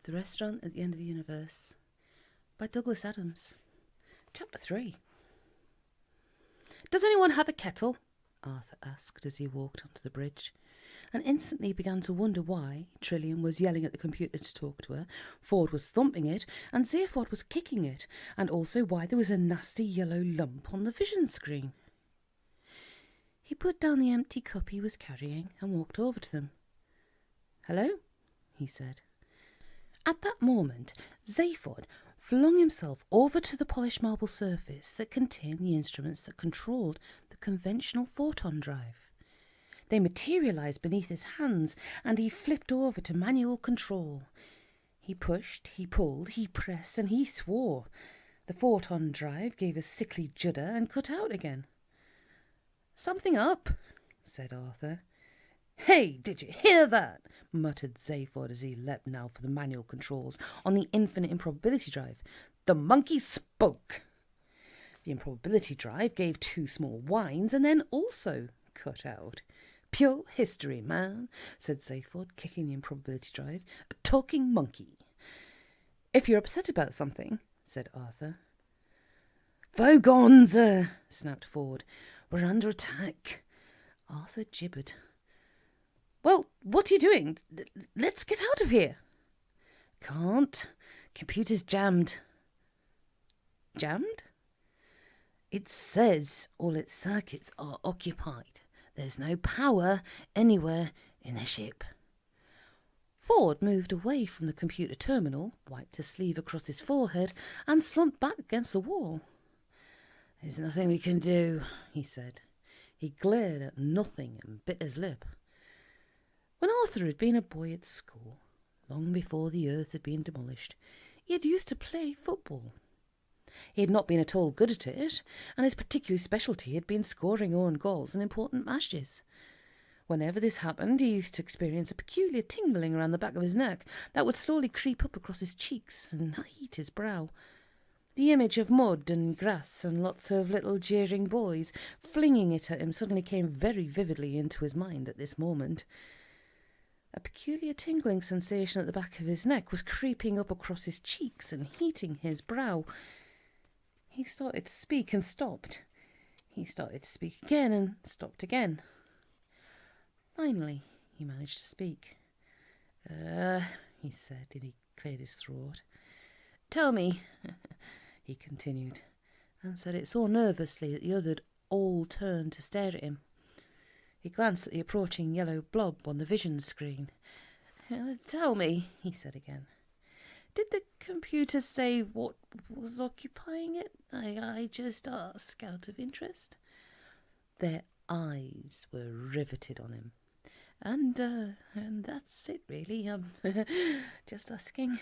The Restaurant at the End of the Universe by Douglas Adams. Chapter 3. "Does anyone have a kettle?" Arthur asked as he walked onto the bridge, and instantly began to wonder why Trillian was yelling at the computer to talk to her, Ford was thumping it, and Zayford was kicking it, and also why there was a nasty yellow lump on the vision screen. He put down the empty cup he was carrying and walked over to them. "Hello?" he said. At that moment, Zayford flung himself over to the polished marble surface that contained the instruments that controlled the conventional photon drive. They materialized beneath his hands, and he flipped over to manual control. He pushed, he pulled, he pressed, and he swore. The photon drive gave a sickly judder and cut out again. "Something up," said Arthur. "Hey, did you hear that?" muttered Zayford as he leapt now for the manual controls on the infinite improbability drive. The monkey spoke. The improbability drive gave two small whines and then also cut out. "Pure history, man," said Zayford, kicking the improbability drive. "A talking monkey." "If you're upset about something," said Arthur. "Vogonza," snapped Ford. "We're under attack." Arthur gibbered. "Well, what are you doing? Let's get out of here." "Can't. Computer's jammed." "Jammed?" "It says all its circuits are occupied. There's no power anywhere in the ship." Ford moved away from the computer terminal, wiped a sleeve across his forehead, and slumped back against the wall. "There's nothing we can do," he said. He glared at nothing and bit his lip. When Arthur had been a boy at school, long before the earth had been demolished, he had used to play football. He had not been at all good at it, and his particular specialty had been scoring own goals in important matches. Whenever this happened, he used to experience a peculiar tingling around the back of his neck that would slowly creep up across his cheeks and heat his brow. The image of mud and grass and lots of little jeering boys flinging it at him suddenly came very vividly into his mind at this moment. A peculiar tingling sensation at the back of his neck was creeping up across his cheeks and heating his brow. He started to speak and stopped. He started to speak again and stopped again. Finally, he managed to speak. He said, and he cleared his throat. "Tell me," he continued, and said it so nervously that the others all turned to stare at him. He glanced at the approaching yellow blob on the vision screen. "Tell me," he said again. "Did the computer say what was occupying it? I just ask out of interest." Their eyes were riveted on him. And that's it, really. Just asking."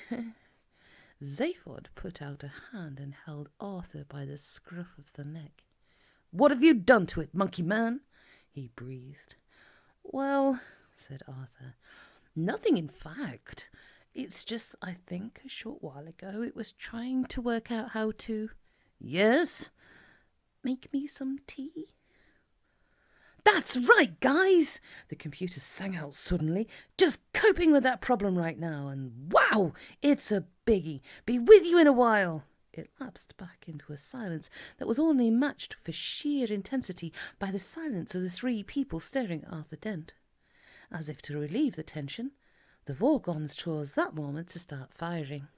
Zayford put out a hand and held Arthur by the scruff of the neck. "What have you done to it, monkey man?" he breathed. "Well," said Arthur, "nothing in fact. It's just, I think, a short while ago it was trying to work out how to—" "Yes?" "Make me some tea." "That's right, guys!" the computer sang out suddenly. "Just coping with that problem right now, and wow, it's a biggie. Be with you in a while." It lapsed back into a silence that was only matched for sheer intensity by the silence of the three people staring at Arthur Dent. As if to relieve the tension, the Vorgons chose that moment to start firing.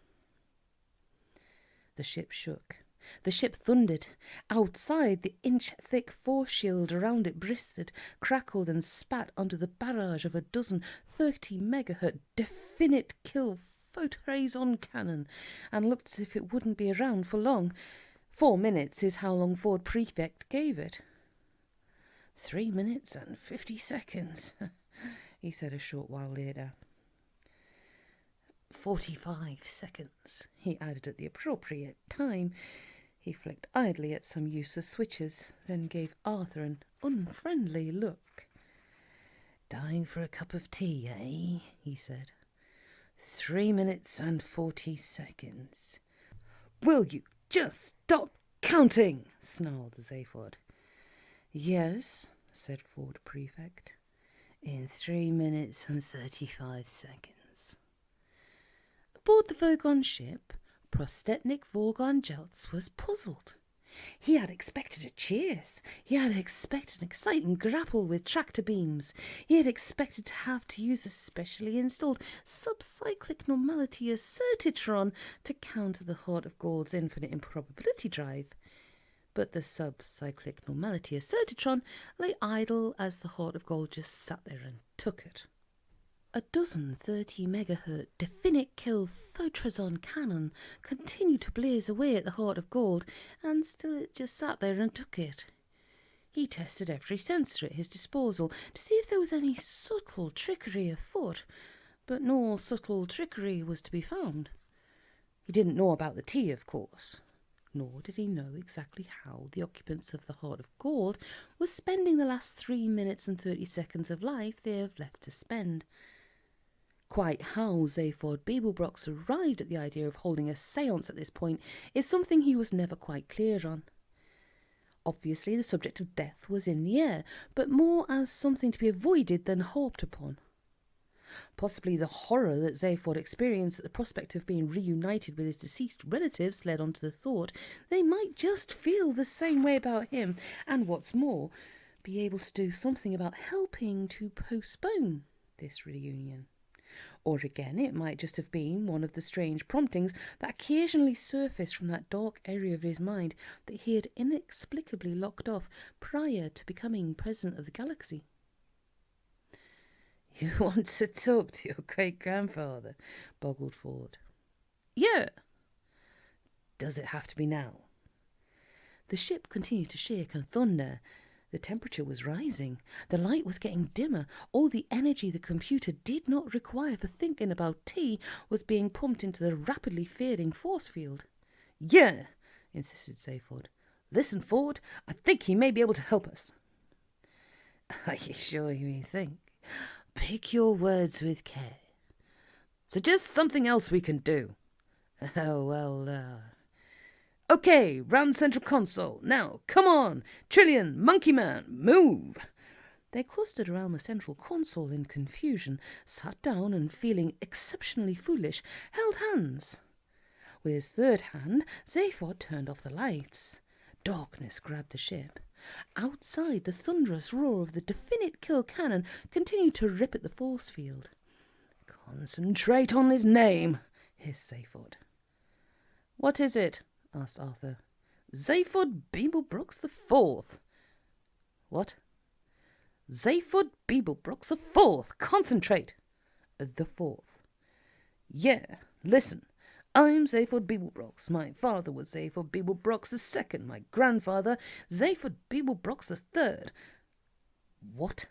The ship shook. The ship thundered. Outside, the inch-thick force shield around it bristled, crackled and spat onto the barrage of a dozen 30-megahertz definite kill photoraison cannon, and looked as if it wouldn't be around for long. 4 minutes is how long Ford Prefect gave it. 3 minutes and 50 seconds, he said a short while later. 45 seconds, he added at the appropriate time. He flicked idly at some useless switches, then gave Arthur an unfriendly look. "Dying for a cup of tea, eh?" he said. 3 minutes and 40 seconds. "Will you just stop counting?" snarled Zayford. "Yes," said Ford Prefect. "In 3 minutes and 35 seconds. Aboard the Vogon ship, Prostetnik Vogon Jeltz was puzzled. He had expected a chase. He had expected an exciting grapple with tractor beams. He had expected to have to use a specially installed subcyclic normality assertitron to counter the Heart of Gold's infinite improbability drive. But the subcyclic normality assertitron lay idle as the Heart of Gold just sat there and took it. A dozen 30 megahertz definite kill photrazon cannon continued to blaze away at the Heart of Gold, and still it just sat there and took it. He tested every sensor at his disposal to see if there was any subtle trickery afoot, but no subtle trickery was to be found. He didn't know about the tea, of course, nor did he know exactly how the occupants of the Heart of Gold were spending the last 3 minutes and 30 seconds of life they have left to spend. Quite how Zaphod Beeblebrox arrived at the idea of holding a séance at this point is something he was never quite clear on. Obviously, the subject of death was in the air, but more as something to be avoided than hoped upon. Possibly the horror that Zaphod experienced at the prospect of being reunited with his deceased relatives led on to the thought they might just feel the same way about him, and what's more, be able to do something about helping to postpone this reunion. Or again, it might just have been one of the strange promptings that occasionally surfaced from that dark area of his mind that he had inexplicably locked off prior to becoming president of the galaxy. "You want to talk to your great-grandfather?" boggled Ford. "Yeah." "Does it have to be now?" The ship continued to shake and thunder. The temperature was rising. The light was getting dimmer. All the energy the computer did not require for thinking about tea was being pumped into the rapidly fading force field. "Yeah," insisted Zaphod. "Listen, Ford, I think he may be able to help us." "Are you sure you may think? Pick your words with care." "Suggest something else we can do." Okay, round central console. Now, come on. Trillian, Monkey Man, move." They clustered around the central console in confusion, sat down and, feeling exceptionally foolish, held hands. With his third hand, Zaphod turned off the lights. Darkness grabbed the ship. Outside, the thunderous roar of the definite kill cannon continued to rip at the force field. "Concentrate on his name," hissed Zaphod. "What is it?" asked Arthur. "Zaphod Beeblebrox the Fourth." "What?" "Zaphod Beeblebrox the Fourth. Concentrate." "The Fourth." "Yeah, listen. I'm Zaphod Beeblebrox. My father was Zaphod Beeblebrox the Second. My grandfather, Zaphod Beeblebrox the Third." "What?"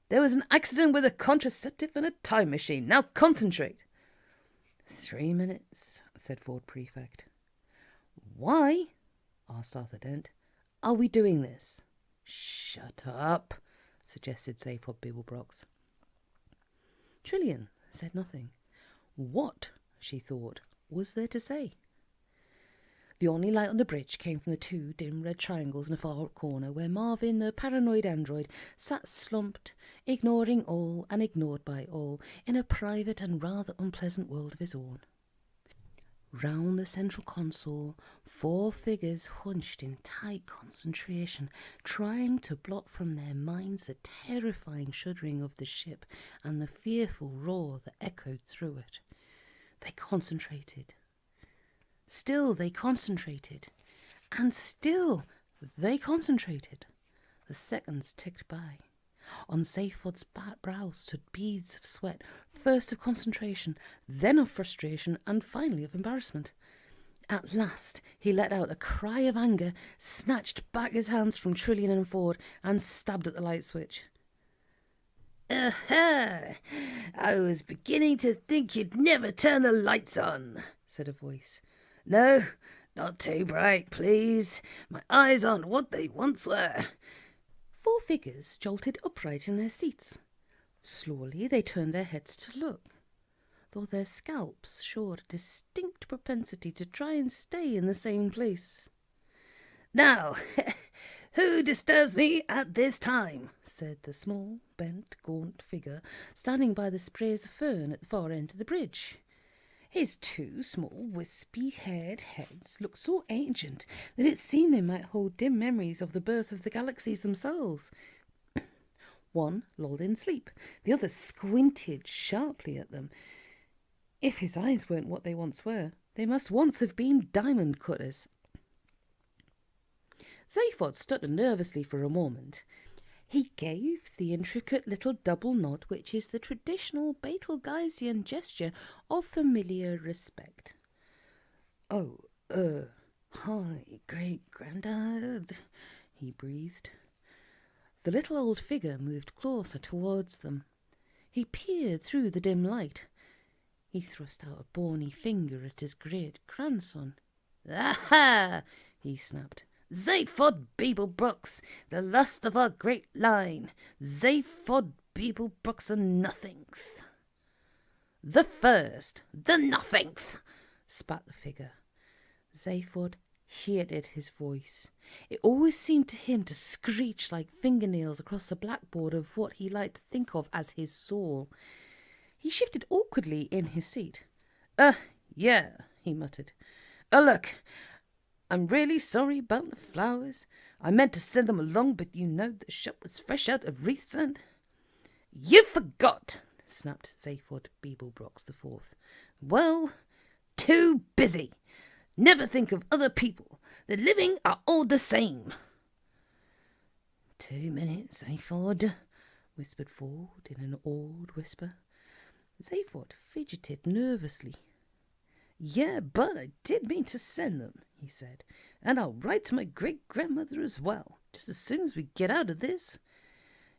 "There was an accident with a contraceptive and a time machine. Now concentrate." 3 minutes, said Ford Prefect. "Why," asked Arthur Dent, "are we doing this?" "Shut up," suggested Zaphod Beeblebrox. Trillian said nothing. What, she thought, was there to say? The only light on the bridge came from the 2 dim red triangles in a far corner where Marvin, the paranoid android, sat slumped, ignoring all and ignored by all, in a private and rather unpleasant world of his own. Round the central console, 4 figures hunched in tight concentration, trying to blot from their minds the terrifying shuddering of the ship and the fearful roar that echoed through it. They concentrated. Still they concentrated. And still they concentrated. The seconds ticked by. On Zaphod's brow stood beads of sweat, first of concentration, then of frustration, and finally of embarrassment. At last he let out a cry of anger, snatched back his hands from Trillian and Ford, and stabbed at the light switch. "Aha! I was beginning to think you'd never turn the lights on," said a voice. "No, not too bright, please. My eyes aren't what they once were." 4 figures jolted upright in their seats. Slowly they turned their heads to look, though their scalps showed a distinct propensity to try and stay in the same place. "Now, who disturbs me at this time?" said the small bent, gaunt figure standing by the sprays of fern at the far end of the bridge. His two small, wispy-haired heads looked so ancient that it seemed they might hold dim memories of the birth of the galaxies themselves. One lolled in sleep, the other squinted sharply at them. If his eyes weren't what they once were, they must once have been diamond cutters. Zaphod stuttered nervously for a moment. He gave the intricate little double nod which is the traditional Betelgeuseian gesture of familiar respect. "Oh, hi, great-granddad," he breathed. The little old figure moved closer towards them. He peered through the dim light. He thrust out a bony finger at his great-grandson. "Aha!" he snapped. "Zaphod Beeblebrox, the last of our great line. Zaphod Beeblebrox and nothings." "The first, the nothings," spat the figure. Zaphod hated his voice. It always seemed to him to screech like fingernails across the blackboard of what he liked to think of as his soul. He shifted awkwardly in his seat. Yeah," he muttered. Look, I'm really sorry about the flowers. I meant to send them along, but you know the shop was fresh out of wreaths and—" "You forgot," snapped Zaphod Beeblebrox the Fourth. "Well, too busy. Never think of other people. The living are all the same." 2 minutes, Zaphod, whispered Ford in an awed whisper. Zaphod fidgeted nervously. "Yeah, but I did mean to send them," he said. "And I'll write to my great-grandmother as well, just as soon as we get out of this."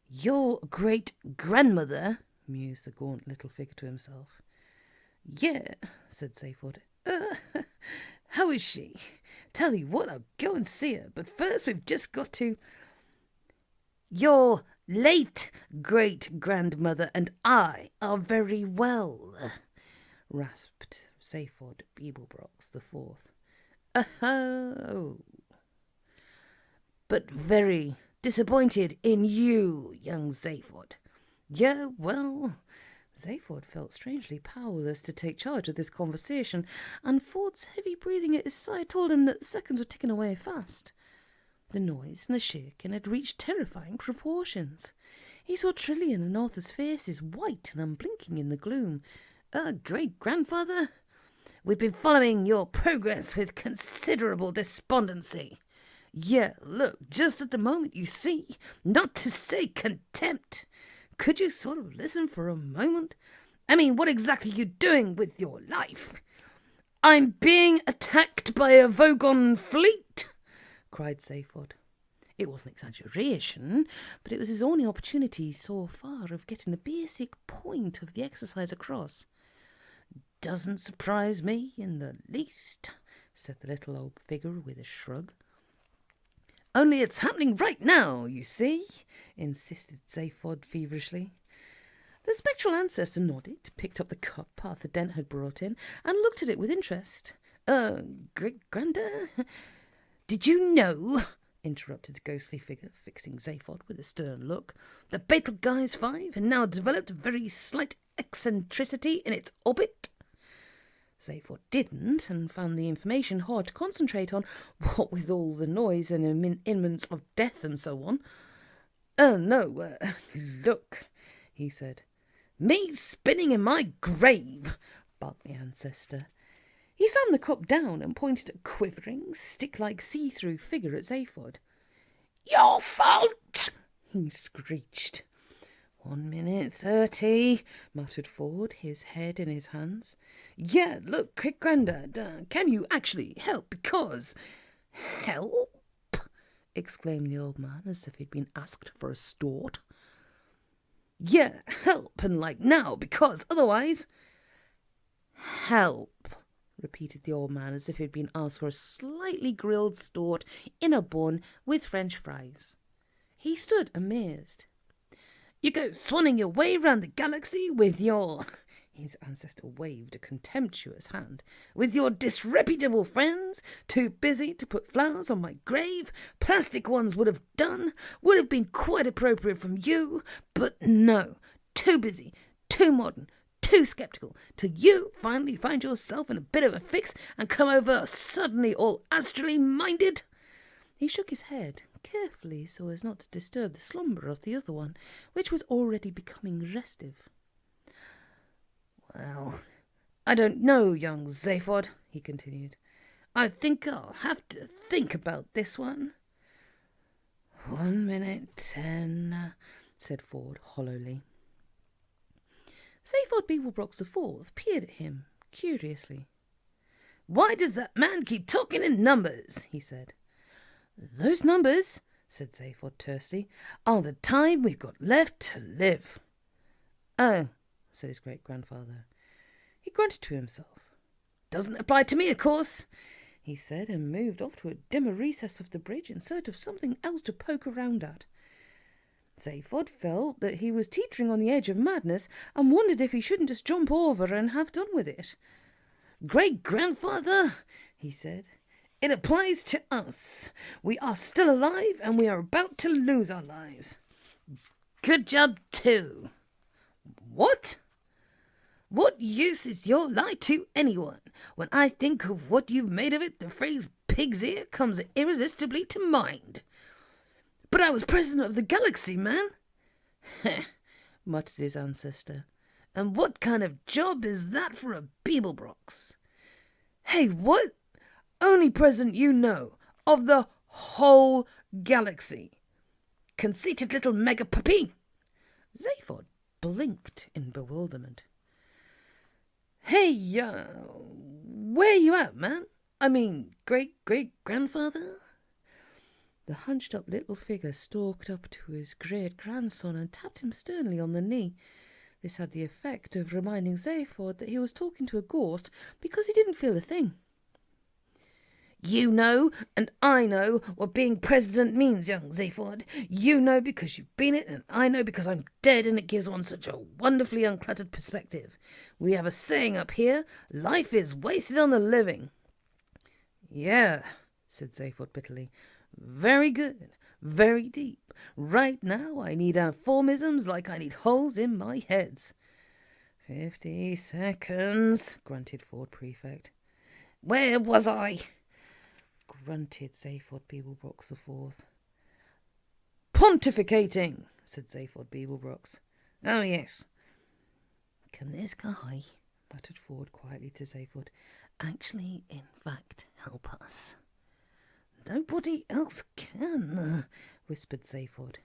"Your great-grandmother," mused the gaunt little figure to himself. "Yeah," said Zaphod. How is she? Tell you what, I'll go and see her, but first we've just got to—" "Your late great-grandmother and I are very well," rasped Zaphod Beeblebrox the Fourth. "Oh. But very disappointed in you, young Zaphod." "Yeah, well—" Zaphod felt strangely powerless to take charge of this conversation, and Ford's heavy breathing at his side told him that the seconds were ticking away fast. The noise and the shaking had reached terrifying proportions. He saw Trillian and Arthur's faces white and unblinking in the gloom. "Great-grandfather? We've been following your progress with considerable despondency." "Yeah, look, just at the moment, you see, not to say contempt. Could you sort of listen for a moment? I mean, what exactly are you doing with your life?" "I'm being attacked by a Vogon fleet," cried Zaphod. It wasn't exaggeration, but it was his only opportunity so far of getting the basic point of the exercise across. "Doesn't surprise me in the least," said the little old figure with a shrug. "Only it's happening right now, you see," insisted Zaphod feverishly. The spectral ancestor nodded, picked up the cup Arthur Dent had brought in, and looked at it with interest. Great-grandad?" "Did you know," interrupted the ghostly figure, fixing Zaphod with a stern look, "the Betelgeuse 5 had now developed a very slight eccentricity in its orbit?" Zaphod didn't, and found the information hard to concentrate on, what with all the noise and imminence of death and so on. No, look," he said. "Me spinning in my grave," barked the ancestor. He slammed the cup down and pointed a quivering, stick-like see-through figure at Zaphod. "Your fault!" he screeched. 1 minute 30, muttered Ford, his head in his hands. "Yeah, look, great-grandad, can you actually help? Because—" "Help?" exclaimed the old man as if he'd been asked for a stort. "Yeah, help, and like now, because otherwise—" "Help," repeated the old man as if he'd been asked for a slightly grilled stort in a bun with French fries. He stood amazed. "You go swanning your way round the galaxy with your—" His ancestor waved a contemptuous hand. "With your disreputable friends, too busy to put flowers on my grave. Plastic ones would have done, would have been quite appropriate from you, but no, too busy, too modern, too sceptical, till you finally find yourself in a bit of a fix and come over suddenly all astrally minded." He shook his head carefully so as not to disturb the slumber of the other one, which was already becoming restive. "Well, I don't know, young Zaphod," he continued. "I think I'll have to think about this one." 1 minute 10, said Ford hollowly. Zaphod Beeblebrox IV peered at him curiously. "Why does that man keep talking in numbers?" he said. "Those numbers," said Zaphod tersely, "are the time we've got left to live." "Oh," said his great-grandfather. He grunted to himself. "Doesn't apply to me, of course," he said, and moved off to a dimmer recess of the bridge in search of something else to poke around at. Zaphod felt that he was teetering on the edge of madness and wondered if he shouldn't just jump over and have done with it. "Great-grandfather," he said, "it applies to us. We are still alive and we are about to lose our lives." "Good job, too." "What? What use is your lie to anyone? When I think of what you've made of it, the phrase pig's ear comes irresistibly to mind." "But I was president of the galaxy, man." muttered his ancestor. "And what kind of job is that for a Beeblebrox?" "Hey, what? Only president you know of the whole galaxy. Conceited little mega puppy." Zaphod blinked in bewilderment. "Hey, where you at, man? I mean, great-great-grandfather?" The hunched-up little figure stalked up to his great-grandson and tapped him sternly on the knee. This had the effect of reminding Zaphod that he was talking to a ghost because he didn't feel a thing. "You know, and I know what being president means, young Zaphod. You know because you've been it, and I know because I'm dead, and it gives one such a wonderfully uncluttered perspective. We have a saying up here, life is wasted on the living." "Yeah," said Zaphod bitterly. "Very good, very deep. Right now I need aphorisms like I need holes in my heads." 50 seconds, grunted Ford Prefect. "Where was I?" grunted Zaphod Beeblebrox IV. "Pontificating," said Zaphod Beeblebrox. "Oh, yes." "Can this guy," muttered Ford quietly to Zaphod, "actually, in fact, help us?" "Nobody else can," whispered Zaphod.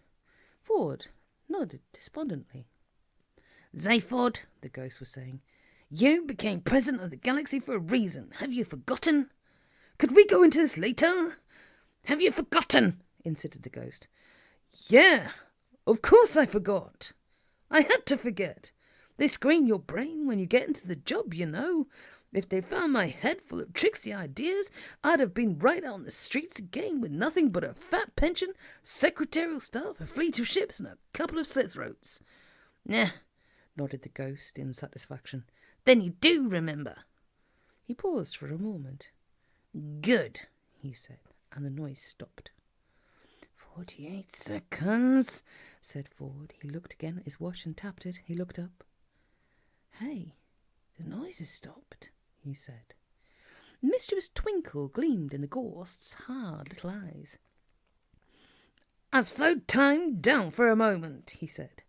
Ford nodded despondently. "Zaphod," the ghost was saying, "you became president of the galaxy for a reason. Have you forgotten?" "Could we go into this later?" "Have you forgotten?" insisted the ghost. "Yeah, of course I forgot. I had to forget. They screen your brain when you get into the job, you know. If they found my head full of tricksy ideas, I'd have been right out on the streets again with nothing but a fat pension, secretarial staff, a fleet of ships, and a couple of slit throats." "Nah," nodded the ghost in satisfaction. "Then you do remember." He paused for a moment. "Good," he said, and the noise stopped. 48 seconds, said Ford. He looked again at his watch and tapped it. He looked up. "Hey, the noise has stopped," he said. A mischievous twinkle gleamed in the ghost's hard little eyes. "I've slowed time down for a moment," he said.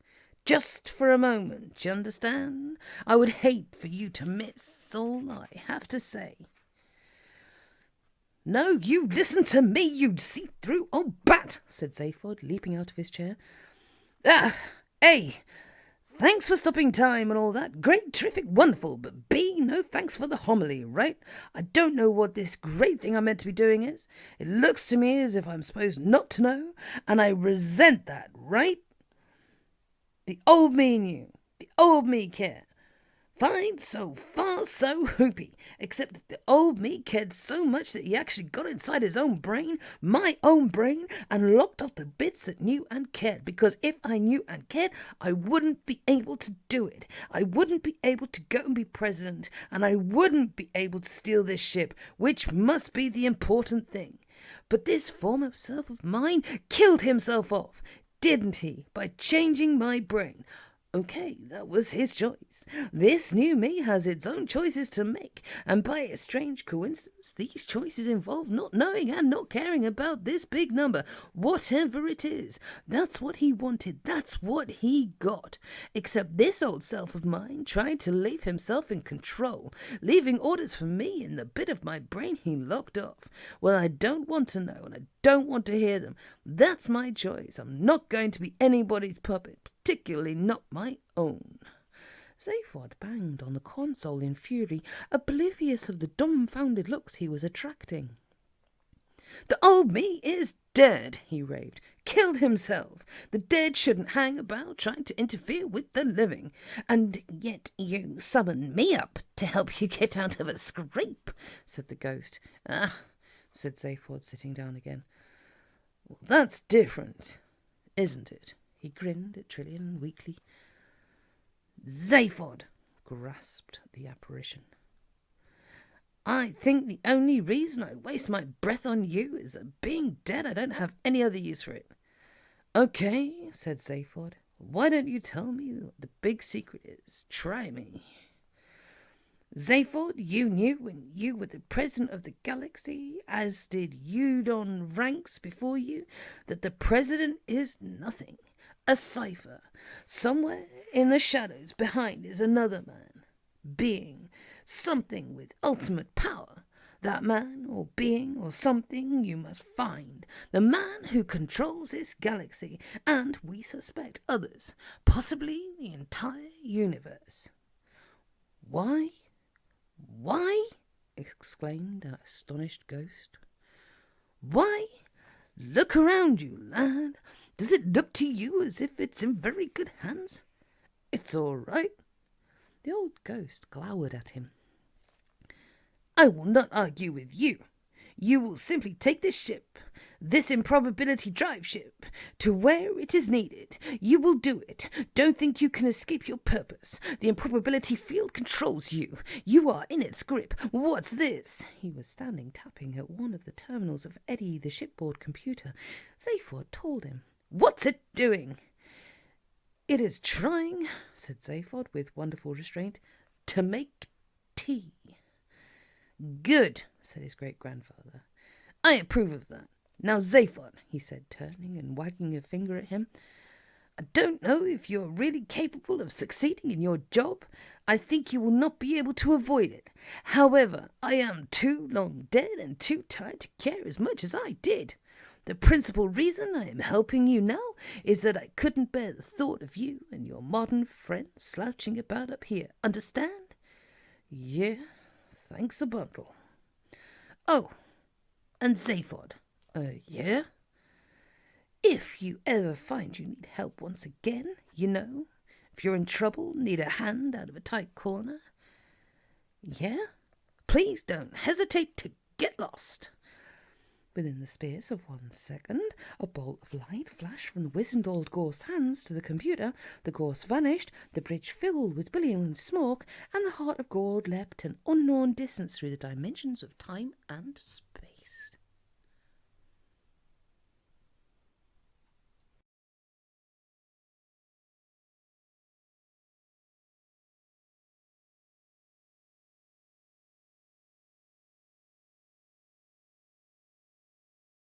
"Just for a moment, you understand? I would hate for you to miss all I have to say." "No, you listen to me, you'd see through old bat," said Zaphod, leaping out of his chair. A, thanks for stopping time and all that. Great, terrific, wonderful. But B, no thanks for the homily, right? I don't know what this great thing I'm meant to be doing is. It looks to me as if I'm supposed not to know, and I resent that, right? The old me knew. The old me care. Fine, so far are so hoopy, except that the old me cared so much that he actually got inside his own brain, my own brain, and locked off the bits that knew and cared. Because if I knew and cared, I wouldn't be able to do it. I wouldn't be able to go and be president, and I wouldn't be able to steal this ship, which must be the important thing. But this former self of mine killed himself off, didn't he, by changing my brain? Okay, that was his choice. This new me has its own choices to make, and by a strange coincidence, these choices involve not knowing and not caring about this big number, whatever it is. That's what he wanted, that's what he got. Except this old self of mine tried to leave himself in control, leaving orders for me in the bit of my brain he locked off. Well, I don't want to know, and I don't want to hear them. That's my choice. I'm not going to be anybody's puppet, particularly not my own. Zaphod banged on the console in fury, oblivious of the dumbfounded looks he was attracting. The old me is dead, he raved. Killed himself. The dead shouldn't hang about trying to interfere with the living. And yet you summon me up to help you get out of a scrape, said the ghost. Ah, said Zaphod, sitting down again. Well, that's different, isn't it? He grinned at Trillian weakly. Zaphod, grasped the apparition. I think the only reason I waste my breath on you is that being dead I don't have any other use for it. Okay, said Zaphod. Why don't you tell me what the big secret is? Try me. Zaphod, you knew when you were the president of the galaxy, as did Eudon ranks before you, that the president is nothing. A cipher. Somewhere in the shadows behind is another man. Being. Something with ultimate power. That man or being or something you must find. The man who controls this galaxy, and we suspect others. Possibly the entire universe. Why? Why? Exclaimed an astonished ghost. Why? Look around you, lad. Does it look to you as if it's in very good hands? It's all right. The old ghost glowered at him. I will not argue with you. You will simply take this ship, this improbability drive ship, to where it is needed. You will do it. Don't think you can escape your purpose. The improbability field controls you. You are in its grip. What's this? He was standing tapping at one of the terminals of Eddie, the shipboard computer. Zaphod told him. What's it doing? It is trying, said Zaphod with wonderful restraint, to make tea. Good, said his great-grandfather. I approve of that. Now, Zaphod, he said, turning and wagging a finger at him, I don't know if you're really capable of succeeding in your job. I think you will not be able to avoid it. However, I am too long dead and too tired to care as much as I did. The principal reason I am helping you now is that I couldn't bear the thought of you and your modern friends slouching about up here. Understand? Yeah, thanks a bundle. Oh, and Zaphod. Yeah? If you ever find you need help once again, you know, if you're in trouble, need a hand out of a tight corner, yeah? Please don't hesitate to get lost. Within the space of 1 second, a bolt of light flashed from the wizened old Gorse hands to the computer. The Gorse vanished, the bridge filled with billowing smoke, and the heart of Gord leapt an unknown distance through the dimensions of time and space.